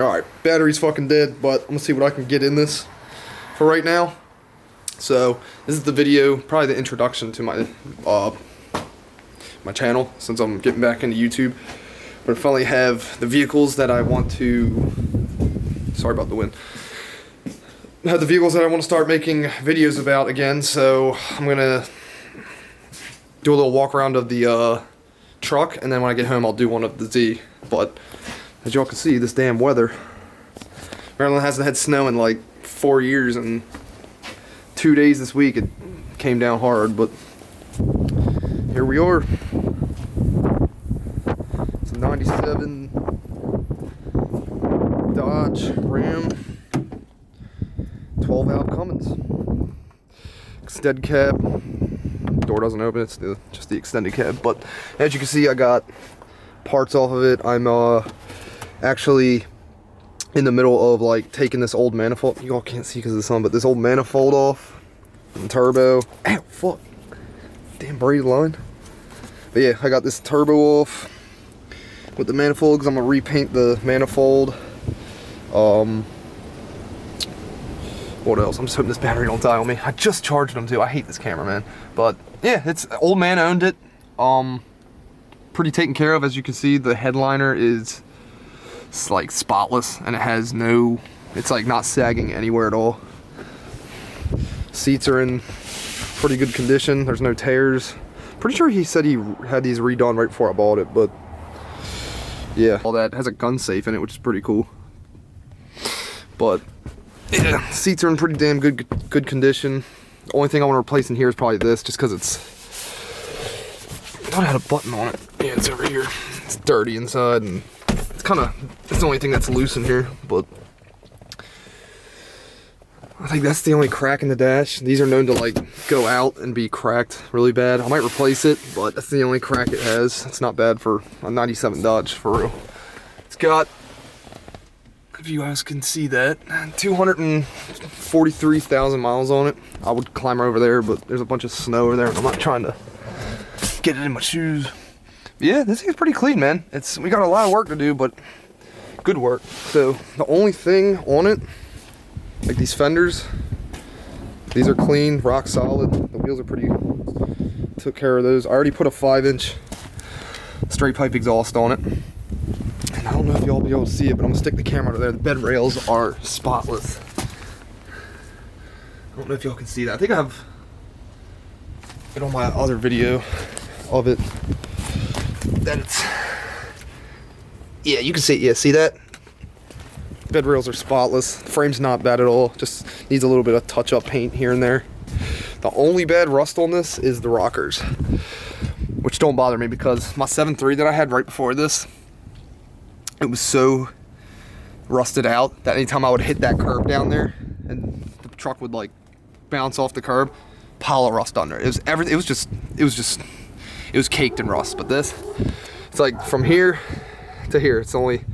Alright, battery's fucking dead, but I'm gonna see what I can get in this for right now. So, this is the video, probably the introduction to my my channel, since I'm getting back into YouTube. But I finally have the vehicles that I want to... Sorry about the wind. I have the vehicles that I want to start making videos about again, so I'm gonna do a little walk around of the truck, and then when I get home I'll do one of the Z. But as y'all can see, this damn weather. Maryland hasn't had snow in like 4 years, and 2 days this week it came down hard, but here we are. It's a 97 Dodge Ram 12 valve Cummins. Extended cab. Door doesn't open, it's just the extended cab. But as you can see, I got parts off of it. I'm actually in the middle of like taking this old manifold. You all can't see because of the sun, but this old manifold off. And turbo. Ow, fuck. Damn braided line. But yeah, I got this turbo off with the manifold because I'm gonna repaint the manifold. What else? I'm just hoping this battery don't die on me. I just charged them too. I hate this camera, man. But yeah, it's old man owned it. Pretty taken care of. As you can see, the headliner is like spotless, and it has no, it's like not sagging anywhere at all. Seats are in pretty good condition. There's no tears. Pretty sure he said he had these redone right before I bought it, but yeah. All that has a gun safe in it, which is pretty cool. But yeah, seats are in pretty damn good condition. The only thing I want to replace in here is probably this, just because it's, I thought it had a button on it. Yeah, it's over here. It's dirty inside, and it's kind of, it's the only thing that's loose in here, but I think that's the only crack in the dash. These are known to like go out and be cracked really bad. I might replace it, but that's the only crack it has. It's not bad for a 97 Dodge, for real. It's got, if you guys can see that, 243,000 miles on it. I would climb over there, but there's a bunch of snow over there, and I'm not trying to get it in my shoes. But yeah, this thing's pretty clean, man. We got a lot of work to do, but good work. So the only thing on it, like these fenders, these are clean, rock solid. The wheels are pretty, took care of those. I already put a 5-inch straight pipe exhaust on it. And I don't know if y'all will be able to see it, but I'm gonna stick the camera under there. The bed rails are spotless. I don't know if y'all can see that. I think I have it on my other video of it. That it's, yeah, you can see it. Yeah, see that? Bed rails are spotless. The frame's not bad at all. Just needs a little bit of touch-up paint here and there. The only bad rust on this is the rockers, which don't bother me because my 7.3 that I had right before this, it was so rusted out that anytime I would hit that curb down there and the truck would like bounce off the curb, pile of rust under it. It was caked in rust. But this, it's like from here to here, it's only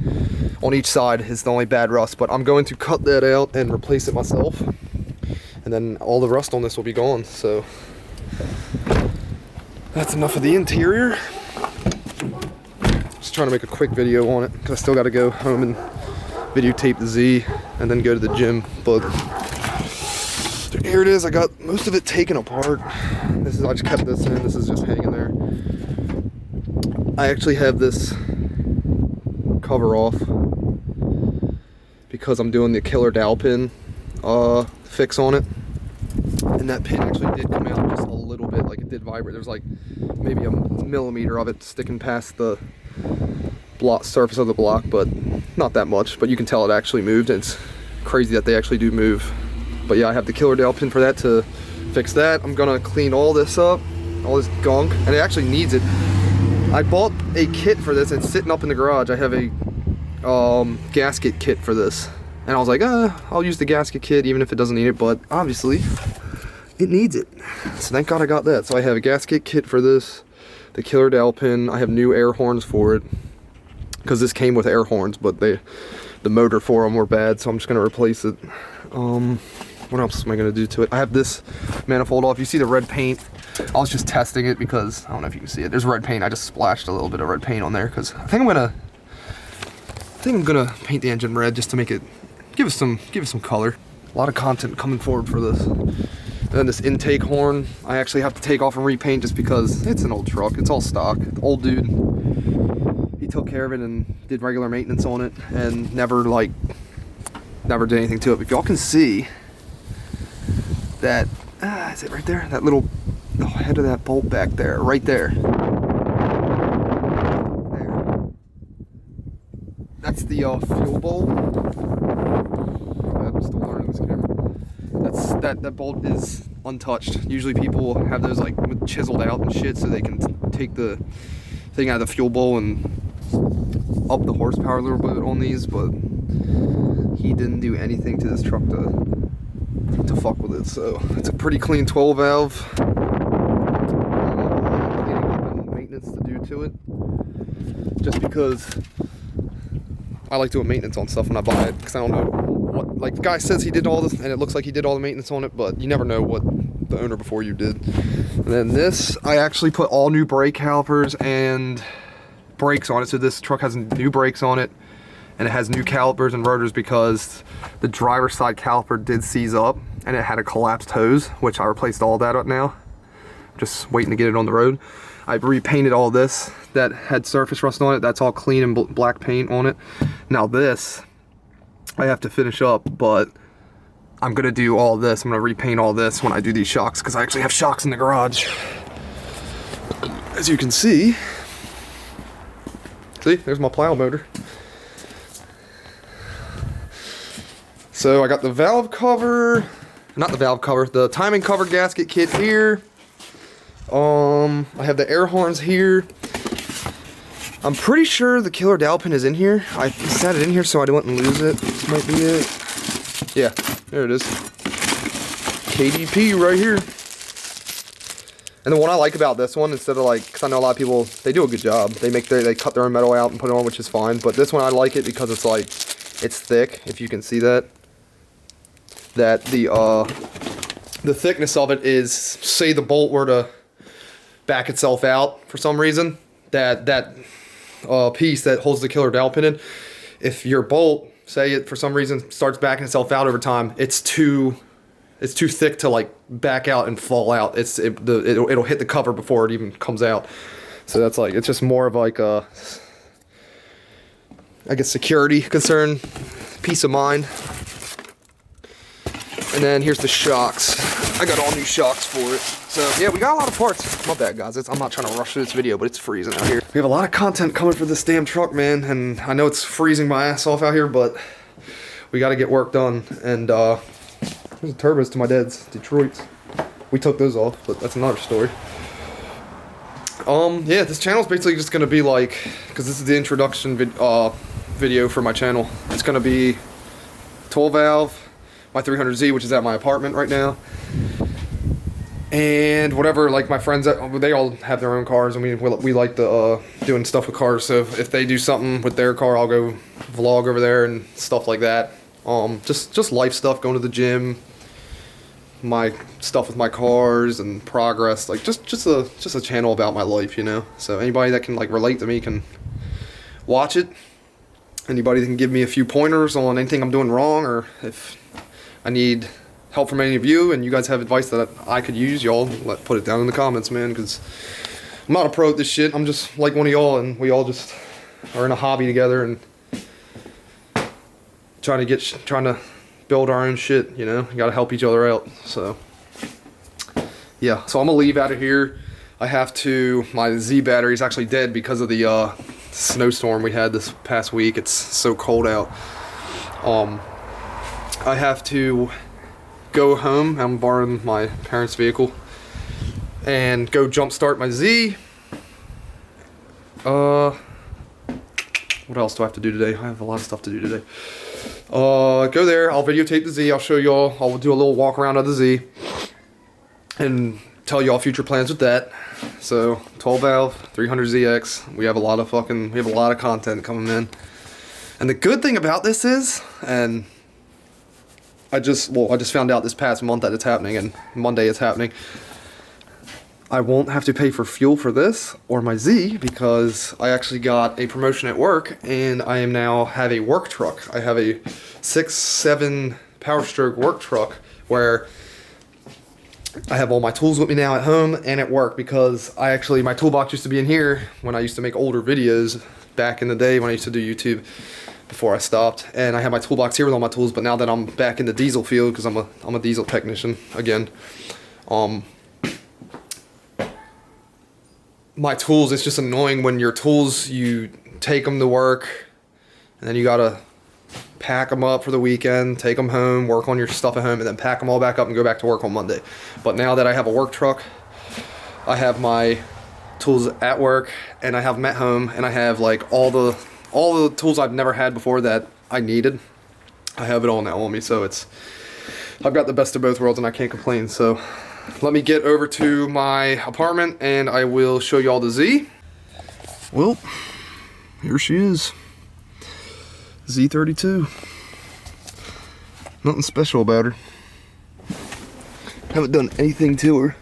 on each side is the only bad rust. But I'm going to cut that out and replace it myself, and then all the rust on this will be gone. So that's enough of the interior. Just trying to make a quick video on it because I still got to go home and videotape the Z and then go to the gym. But here it is. I got most of it taken apart. I just kept this in. This is just hanging there. I actually have this cover off because I'm doing the killer dowel pin fix on it, and that pin actually did come out just a little bit. Like, it did vibrate. There's like maybe a millimeter of it sticking past the surface of the block, but not that much. But you can tell it actually moved. It's crazy that they actually do move. But yeah, I have the killer dowel pin for that to fix that. I'm gonna clean all this up, all this gunk, and it actually needs it. I bought a kit for this, and it's sitting up in the garage. I have a gasket kit for this, and I was like, I'll use the gasket kit even if it doesn't need it, but obviously it needs it. So thank God I got that. So I have a gasket kit for this, the killer dowel pin. I have new air horns for it because this came with air horns, but the motor for them were bad, so I'm just gonna replace it. What else am I gonna do to it? I have this manifold off. You see the red paint? I was just testing it because I don't know if you can see it. There's red paint. I just splashed a little bit of red paint on there because I think I'm gonna think I'm gonna paint the engine red just to make it, give it some color. A lot of content coming forward for this. And then this intake horn, I actually have to take off and repaint just because it's an old truck. It's all stock. The old dude, he took care of it and did regular maintenance on it and never did anything to it. But if y'all can see that, is it right there? That little head of that bolt back there, right there. There. That's the fuel bowl. I'm still learning this camera. That bolt is untouched. Usually people have those like chiseled out and shit so they can take the thing out of the fuel bowl and up the horsepower a little bit on these, but he didn't do anything to this truck to fuck with it. So it's a pretty clean 12 valve. Maintenance to do to it, just because I like doing maintenance on stuff when I buy it, because I don't know what, like the guy says he did all this and it looks like he did all the maintenance on it, but you never know what the owner before you did. And then this, I actually put all new brake calipers and brakes on it, so this truck has new brakes on it and it has new calipers and rotors because the driver's side caliper did seize up and it had a collapsed hose, which I replaced all that up now, just waiting to get it on the road. I repainted all this that had surface rust on it. That's all clean and black paint on it. Now this, I have to finish up, but I'm gonna do all this. I'm gonna repaint all this when I do these shocks, because I actually have shocks in the garage. As you can see, there's my plow motor. So I got the valve cover, not the valve cover, the timing cover gasket kit here. I have the air horns here. I'm pretty sure the killer dowel pin is in here. I set it in here so I wouldn't lose it. This might be it. Yeah, there it is. KDP right here. And the one I like about this one, instead of like, because I know a lot of people, they do a good job. They cut their own metal out and put it on, which is fine. But this one I like it because it's like, it's thick, if you can see that. That the thickness of it is, say the bolt were to back itself out for some reason, that piece that holds the killer dowel pin in, if your bolt, say it for some reason starts backing itself out over time, it's too thick to like back out and fall out. It'll hit the cover before it even comes out. So that's like, it's just more of like a, I guess, security concern, peace of mind. And then here's the shocks. I got all new shocks for it. So yeah, we got a lot of parts. My bad, guys. I'm not trying to rush through this video, but it's freezing out here. We have a lot of content coming for this damn truck, man. And I know it's freezing my ass off out here, but we got to get work done. And there's the turbos to my dad's Detroit's. We took those off, but that's another story. Yeah, this channel's basically just gonna be like, because this is the introduction video for my channel. It's gonna be 12 valve. My 300Z, which is at my apartment right now, and whatever, like my friends, they all have their own cars, and we like the doing stuff with cars. So if they do something with their car, I'll go vlog over there and stuff like that. Just life stuff, going to the gym, my stuff with my cars and progress, like just a channel about my life, you know. So anybody that can like relate to me can watch it. Anybody that can give me a few pointers on anything I'm doing wrong, or if I need help from any of you and you guys have advice that I could use, y'all put it down in the comments, man, because I'm not a pro at this shit. I'm just like one of y'all, and we all just are in a hobby together and trying to build our own shit, you know. You gotta help each other out. So yeah, so I'm gonna leave out of here. My Z battery is actually dead because of the snowstorm we had this past week. It's so cold out. I have to go home. I'm borrowing my parents' vehicle and go jump start my Z. What else do I have to do today? I have a lot of stuff to do today. Go there. I'll videotape the Z. I'll show y'all. I'll do a little walk around of the Z and tell y'all future plans with that. So 12 valve 300ZX. We have a lot of content coming in. And the good thing about this is, and I just found out this past month that it's happening, and Monday it's happening. I won't have to pay for fuel for this or my Z because I actually got a promotion at work and I am now have a work truck. I have a 6.7 Power Stroke work truck where I have all my tools with me now at home and at work because my toolbox used to be in here when I used to make older videos back in the day when I used to do YouTube before I stopped, and I have my toolbox here with all my tools. But now that I'm back in the diesel field because I'm a diesel technician again, my tools, it's just annoying when your tools, you take them to work and then you gotta pack them up for the weekend, take them home, work on your stuff at home, and then pack them all back up and go back to work on Monday. But now that I have a work truck, I have my tools at work and I have them at home, and I have like all the tools I've never had before that I needed. I have it all now on me, so I've got the best of both worlds and I can't complain. So let me get over to my apartment and I will show you all the Z. Well, here she is. Z32. Nothing special about her. Haven't done anything to her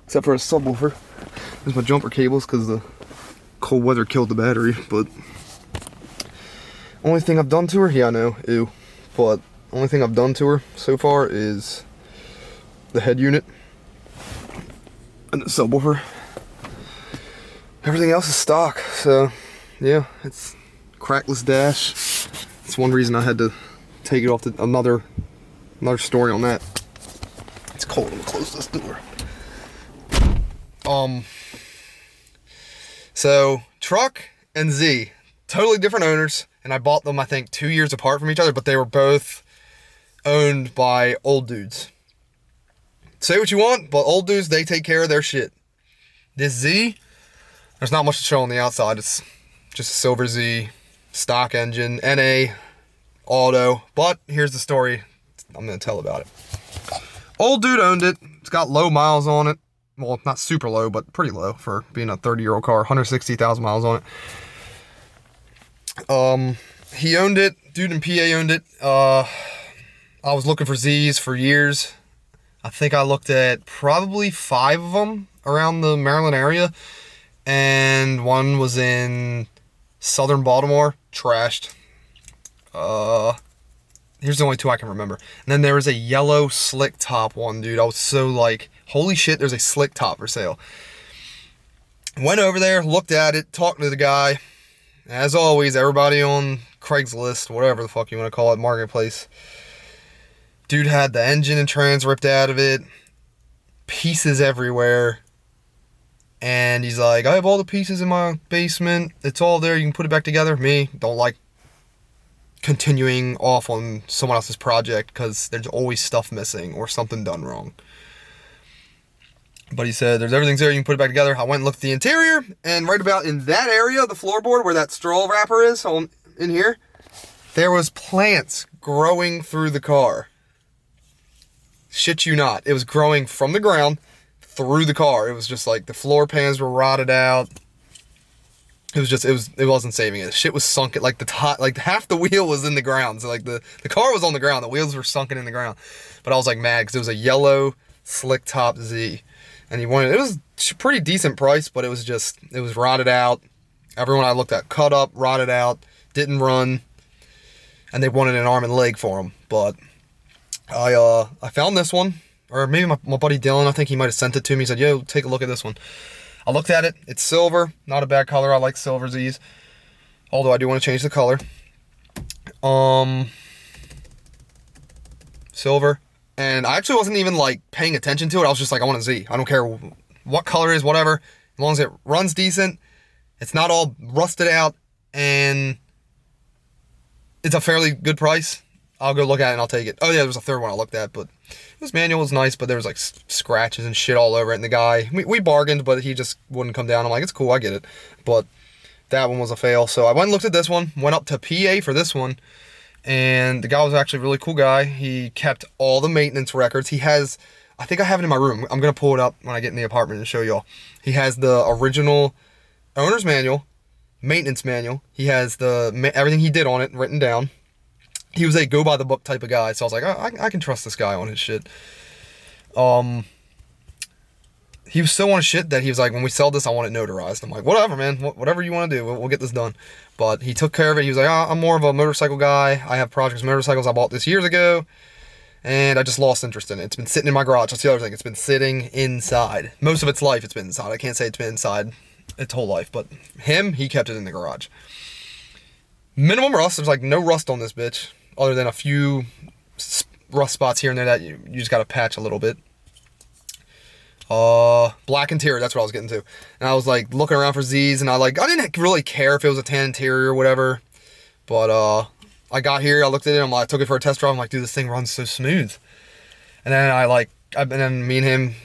except for a subwoofer. There's my jumper cables because the cold weather killed the battery, but only thing I've done to her, yeah I know, ew, but only thing I've done to her so far is the head unit and the subwoofer. Everything else is stock, so yeah, it's crackless dash. It's one reason I had to take it off to another story on that. It's cold. I'm gonna close this door. So truck and Z, totally different owners, and I bought them I think 2 years apart from each other, but they were both owned by old dudes. Say what you want, but old dudes, they take care of their shit. This Z, there's not much to show on the outside. It's just a silver Z, stock engine, NA, auto. But here's the story I'm going to tell about it. Old dude owned it. It's got low miles on it. Well, not super low, but pretty low for being a 30-year-old car. 160,000 miles on it. He owned it. Dude in PA owned it. I was looking for Z's for years. I think I looked at probably 5 of them around the Maryland area. And one was in southern Baltimore. Trashed. Here's the only 2 I can remember. And then there was a yellow slick top one, dude. I was so like, holy shit, there's a slick top for sale. Went over there, looked at it, talked to the guy. As always, everybody on Craigslist, whatever the fuck you want to call it, marketplace. Dude had the engine and trans ripped out of it. Pieces everywhere. And he's like, I have all the pieces in my basement. It's all there. You can put it back together. Me, don't like continuing off on someone else's project because there's always stuff missing or something done wrong. But he said, everything's there, you can put it back together. I went and looked at the interior, and right about in that area, the floorboard where that straw wrapper is in here, there was plants growing through the car. Shit you not. It was growing from the ground through the car. It was just like the floor pans were rotted out. It wasn't saving it. Shit was sunken, like the top, like half the wheel was in the ground. So like the car was on the ground, the wheels were sunken in the ground. But I was like mad because it was a yellow slick top Z. And it was a pretty decent price, but it was rotted out. Everyone I looked at cut up, rotted out, didn't run. And they wanted an arm and leg for them. But I found this one, or maybe my buddy Dylan, I think he might have sent it to me. He said, yo, take a look at this one. I looked at it. It's silver, not a bad color. I like silver Z's, although I do want to change the color. Silver. And I actually wasn't even like paying attention to it. I was just like, I want a Z. I don't care what color it is, whatever. As long as it runs decent, it's not all rusted out, and it's a fairly good price, I'll go look at it and I'll take it. Oh yeah, there was a third one I looked at, but this manual was nice, but there was like scratches and shit all over it. And the guy, we bargained, but he just wouldn't come down. I'm like, it's cool, I get it. But that one was a fail. So I went and looked at this one, went up to PA for this one. And the guy was actually a really cool guy. He kept all the maintenance records. He has, I think I have it in my room. I'm going to pull it up when I get in the apartment and show y'all. He has the original owner's manual, maintenance manual. He has everything he did on it written down. He was a go by the book type of guy. So I was like, I can trust this guy on his shit. he was so on shit that he was like, when we sell this, I want it notarized. I'm like, whatever, man. Whatever you want to do, we'll get this done. But he took care of it. He was like, I'm more of a motorcycle guy. I have projects motorcycles. I bought this years ago. And I just lost interest in it. It's been sitting in my garage. That's the other thing. It's been sitting inside. Most of its life, it's been inside. I can't say it's been inside its whole life. But he kept it in the garage. Minimum rust. There's like no rust on this bitch. Other than a few rust spots here and there that you just got to patch a little bit. Black interior, that's what I was getting to. And I was like looking around for Z's, and I didn't really care if it was a tan interior or whatever. But I got here, I looked at it, I took it for a test drive. I'm like, dude, this thing runs so smooth. And then me and him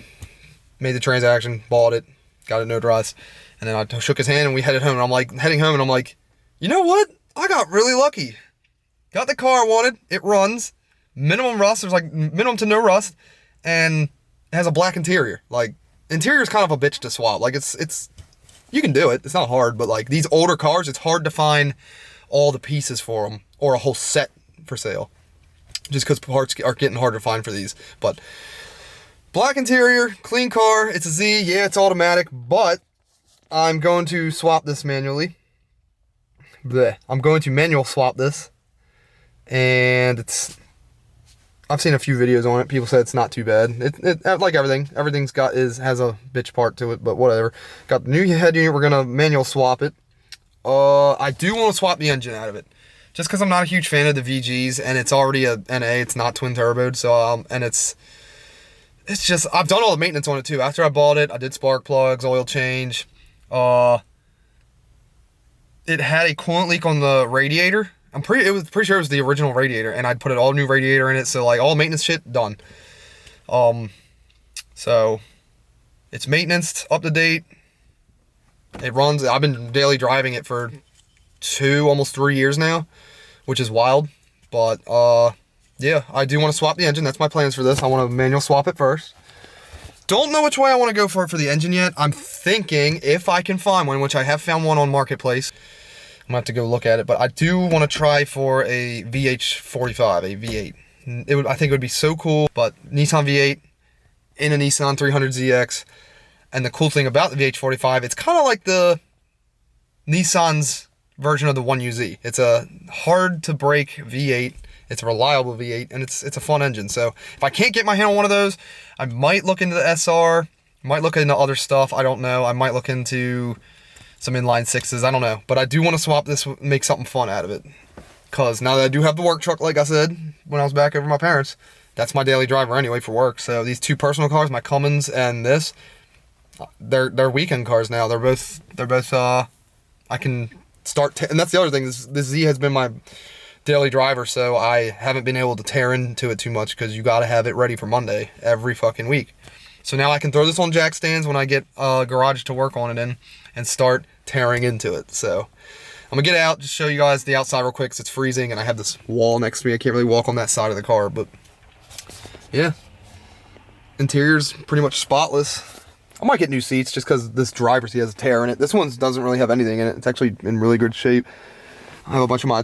made the transaction, bought it, got it notarized, and then I shook his hand and we headed home. And I'm like heading home, and I'm like, you know what? I got really lucky. Got the car I wanted. It runs. Minimum rust. There's like minimum to no rust, and it has a black interior. Like, interior is kind of a bitch to swap. Like, it's you can do it. It's not hard, but like these older cars, it's hard to find all the pieces for them or a whole set for sale, just because parts are getting harder to find for these. But black interior, clean car. It's a Z. Yeah, it's automatic, but I'm going to swap this manually. Blech. I'm going to manual swap this, and I've seen a few videos on it. People said it's not too bad. It like everything. Everything's has a bitch part to it, but whatever. Got the new head unit. We're gonna manual swap it. I do want to swap the engine out of it, just because I'm not a huge fan of the VGs, and it's already a NA. It's not twin turboed, so and it's just, I've done all the maintenance on it too. After I bought it, I did spark plugs, oil change. It had a coolant leak on the radiator. I'm pretty sure it was the original radiator, and I'd put an all new radiator in it, so like all maintenance shit done. So it's maintenance, up to date. It runs. I've been daily driving it for almost 3 years now, which is wild. But yeah, I do want to swap the engine. That's my plans for this. I want to manual swap it first. Don't know which way I want to go for the engine yet. I'm thinking if I can find one, which I have found one on Marketplace. I'm gonna have to go look at it, but I do want to try for a VH45, a V8. I think it would be so cool. But Nissan V8 in a Nissan 300ZX, and the cool thing about the VH45, it's kind of like the Nissan's version of the 1UZ. It's a hard to break V8. It's a reliable V8, and it's a fun engine. So if I can't get my hand on one of those, I might look into the SR. Might look into other stuff. I don't know. I might look into some inline sixes, I don't know. But I do want to swap this, make something fun out of it. Because now that I do have the work truck, like I said, when I was back over my parents, that's my daily driver anyway for work. So these two personal cars, my Cummins and this, they're weekend cars now. They're both I can start, and that's the other thing, this Z has been my daily driver, so I haven't been able to tear into it too much, because you got to have it ready for Monday every fucking week. So now I can throw this on jack stands when I get a garage to work on it in, and start tearing into it. So I'm gonna get out, just show you guys the outside real quick, because it's freezing and I have this wall next to me. I can't really walk on that side of the car, but yeah, interior's pretty much spotless. I might get new seats just because this driver's seat has a tear in it. This one doesn't really have anything in it. It's actually in really good shape. I have a bunch of my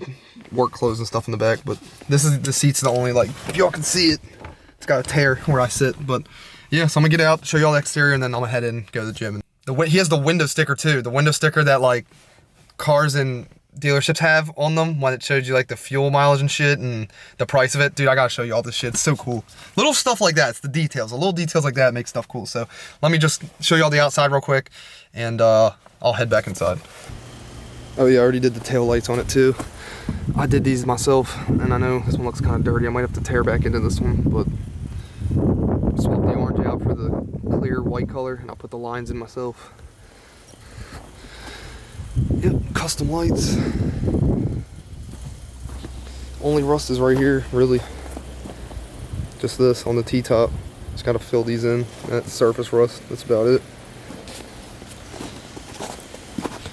work clothes and stuff in the back, but this is the seat's the only, like, if y'all can see it, it's got a tear where I sit. But yeah, so I'm gonna get out, show y'all the exterior, and then I'm gonna head in, go to the gym. He has the window sticker too, the window sticker that like cars and dealerships have on them, when it shows you like the fuel mileage and shit and the price of it. Dude, I gotta show you all this shit. It's so cool. Little stuff like that. It's the details. The little details like that make stuff cool. So let me just show you all the outside real quick, and I'll head back inside. Oh yeah, I already did the tail lights on it too. I did these myself, and I know this one looks kind of dirty. I might have to tear back into this one, but swap the orange out for the clear white color, and I'll put the lines in myself. Yep, custom lights. Only rust is right here, really. Just this on the T-top. Just gotta fill these in. That's surface rust, that's about it.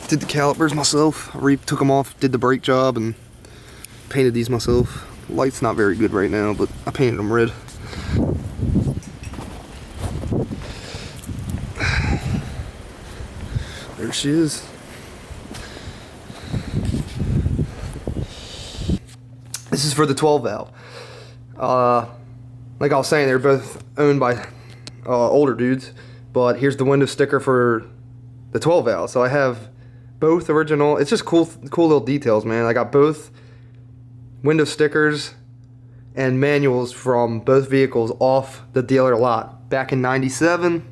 Did the calipers myself. I took them off, did the brake job, and painted these myself. Light's not very good right now, but I painted them red. There she is. This is for the 12 valve. Like I was saying, they're both owned by older dudes, but here's the window sticker for the 12 valve. So I have both original. It's just cool little details, man. I got both window stickers and manuals from both vehicles off the dealer lot back in '97.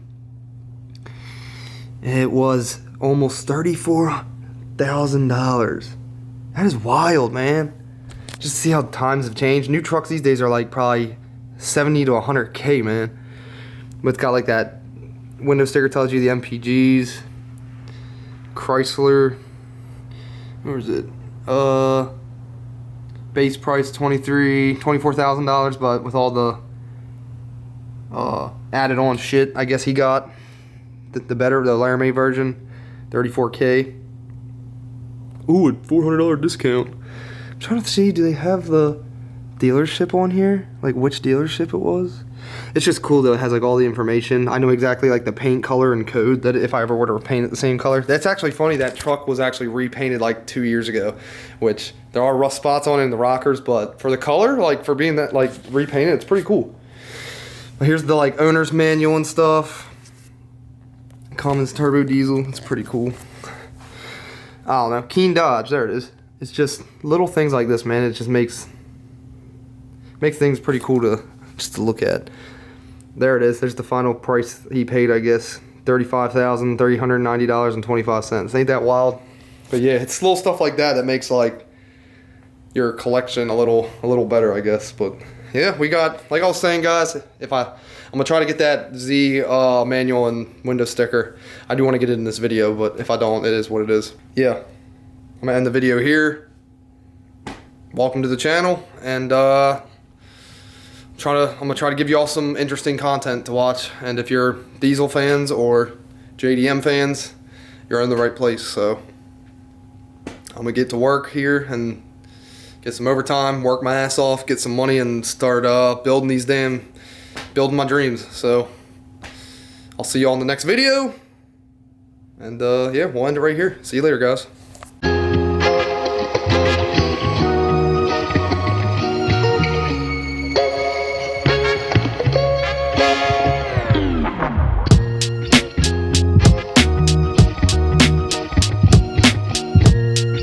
It was almost $34,000. That is wild, man. Just see how times have changed. New trucks these days are like probably 70 to 100K, man. But it's got like that window sticker, tells you the MPGs. Chrysler, where is it? Base price $24,000, but with all the added on shit, I guess he got the Laramie version, $34K. Ooh, a $400 discount. I'm trying to see, do they have the dealership on here? Like which dealership it was? It's just cool though, it has like all the information. I know exactly like the paint color and code that if I ever were to repaint it the same color. That's actually funny, that truck was actually repainted like 2 years ago, which there are rough spots on it in the rockers, but for the color, like for being that like repainted, it's pretty cool. But here's the like owner's manual and stuff. Cummins turbo diesel, it's pretty cool. I don't know, Keen Dodge, there it is. It's just little things like this, man. It just makes things pretty cool to look at. There it is. There's the final price he paid, I guess. $35,390.25. Ain't that wild? But yeah, it's little stuff like that that makes like your collection a little better, I guess. But yeah, we got, like I was saying, guys, I'm gonna try to get that Z manual and window sticker. I do want to get it in this video, but if I don't, it is what it is. Yeah, I'm gonna end the video here. Welcome to the channel, and I'm gonna try to give you all some interesting content to watch. And if you're diesel fans or JDM fans, you're in the right place. So I'm gonna get to work here and get some overtime, work my ass off, get some money, and start building my dreams. So I'll see you all in the next video, and yeah, we'll end it right here. See you later, guys.